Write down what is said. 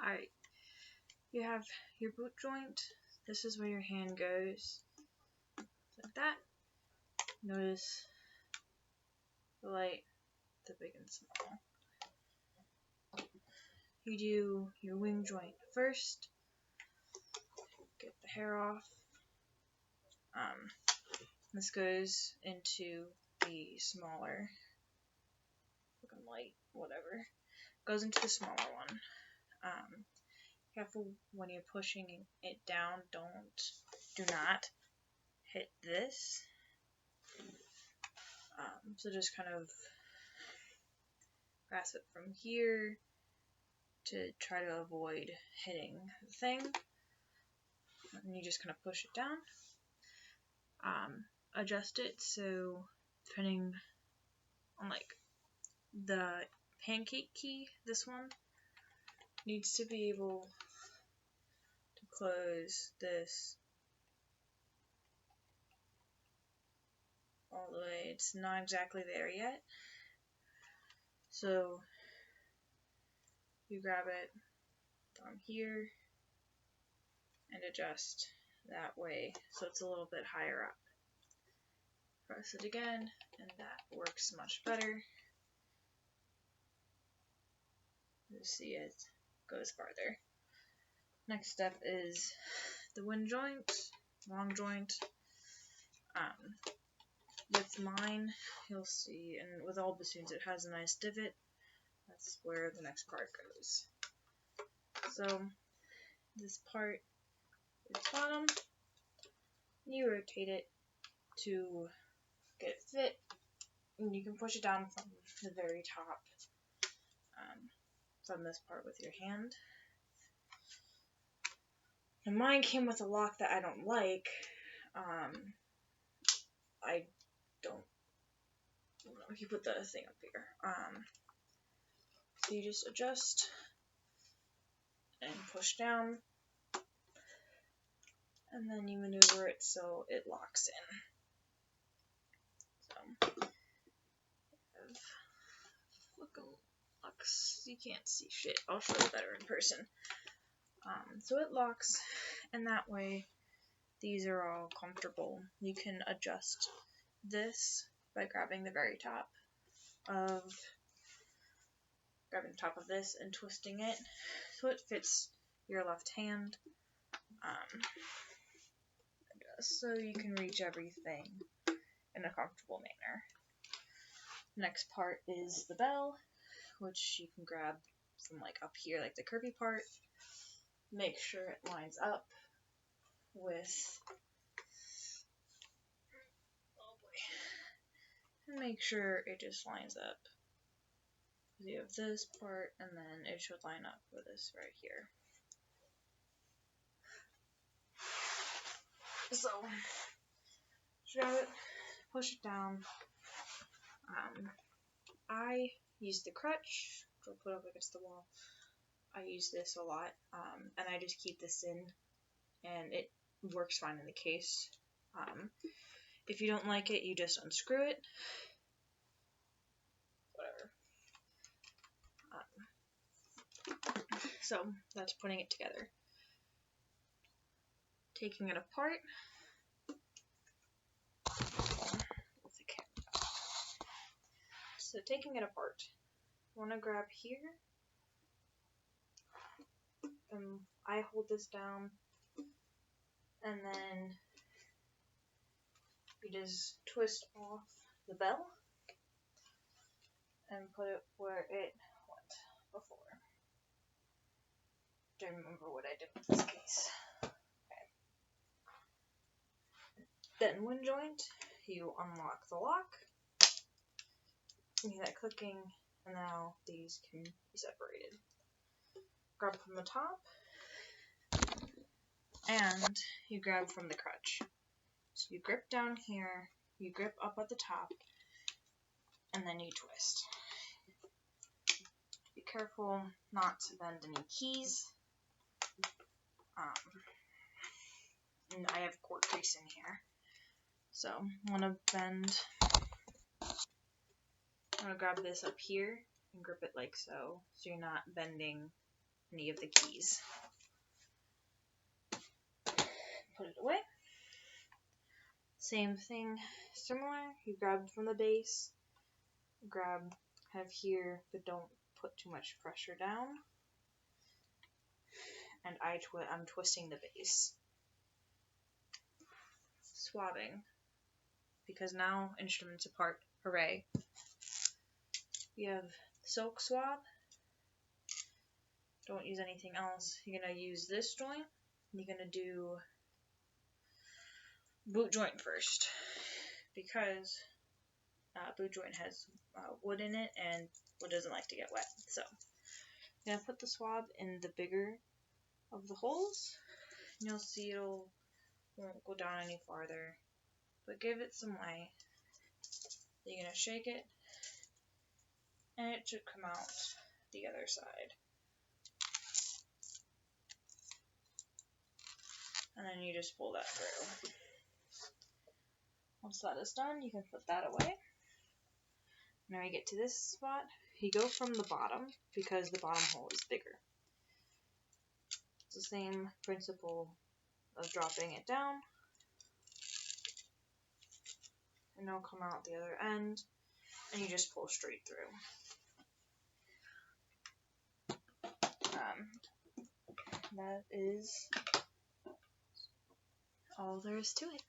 Alright, you have your boot joint. This is where your hand goes. Like that. Notice the light, the big and small. You do your wing joint first. Get the hair off. This goes into the smaller looking light, whatever. Goes into the smaller one. Careful when you're pushing it down. Do not hit this. So just kind of grasp it from here to try to avoid hitting the thing. And you just kind of push it down. Adjust it so depending on like the pancake key, this one needs to be able to close this all the way. It's not exactly there yet. So you grab it from here and adjust that way so it's a little bit higher up. Press it again and that works much better. You see it goes farther. Next step is the wing joint, long joint. With mine, you'll see, and with all bassoons, it has a nice divot. That's where the next part goes. So this part is bottom. You rotate it to get it fit, and you can push it down from the very top. From this part with your hand. And mine came with a lock that I don't like. I don't know if you put the thing up here. So you just adjust and push down, and then you maneuver it so it locks in. So you can't see shit. I'll show you better in person. So it locks, and that way these are all comfortable. You can adjust this by grabbing the very top of this and twisting it so it fits your left hand. So you can reach everything in a comfortable manner. Next part is the bell, which you can grab from like up here, like the curvy part. Make sure it lines up with, and make sure it just lines up. You have this part, and then it should line up with this right here. So, grab it, push it down. I use the crutch, which I'll put up against the wall. I use this a lot, and I just keep this in, and it works fine in the case. If you don't like it, you just unscrew it. Whatever. So that's putting it together. Taking it apart. So taking it apart, I want to grab here, and I hold this down, and then you just twist off the bell and put it where it went before. Don't remember what I did with this case. Okay. Then wing joint, you unlock the lock. You hear that clicking, and now these can be separated. Grab from the top, and you grab from the crutch. So you grip down here, you grip up at the top, and then you twist. Be careful not to bend any keys. And I have cork grease in here, so I'm gonna grab this up here and grip it like so, so you're not bending any of the keys. Put it away. Same thing, similar. You grab from the base, grab kind of here, but don't put too much pressure down. And I'm twisting the base. Swabbing, because now instruments apart. Hooray! We have silk swab. Don't use anything else. You're gonna use this joint. You're gonna do boot joint first, because boot joint has wood in it, and wood doesn't like to get wet. So I'm gonna put the swab in the bigger of the holes, and you'll see won't go down any farther, but give it some light. You're gonna shake it, and it should come out the other side. And then you just pull that through. Once that is done, you can put that away. Now you get to this spot, you go from the bottom, because the bottom hole is bigger. It's the same principle of dropping it down, and it'll come out the other end, and you just pull straight through. That is all there is to it.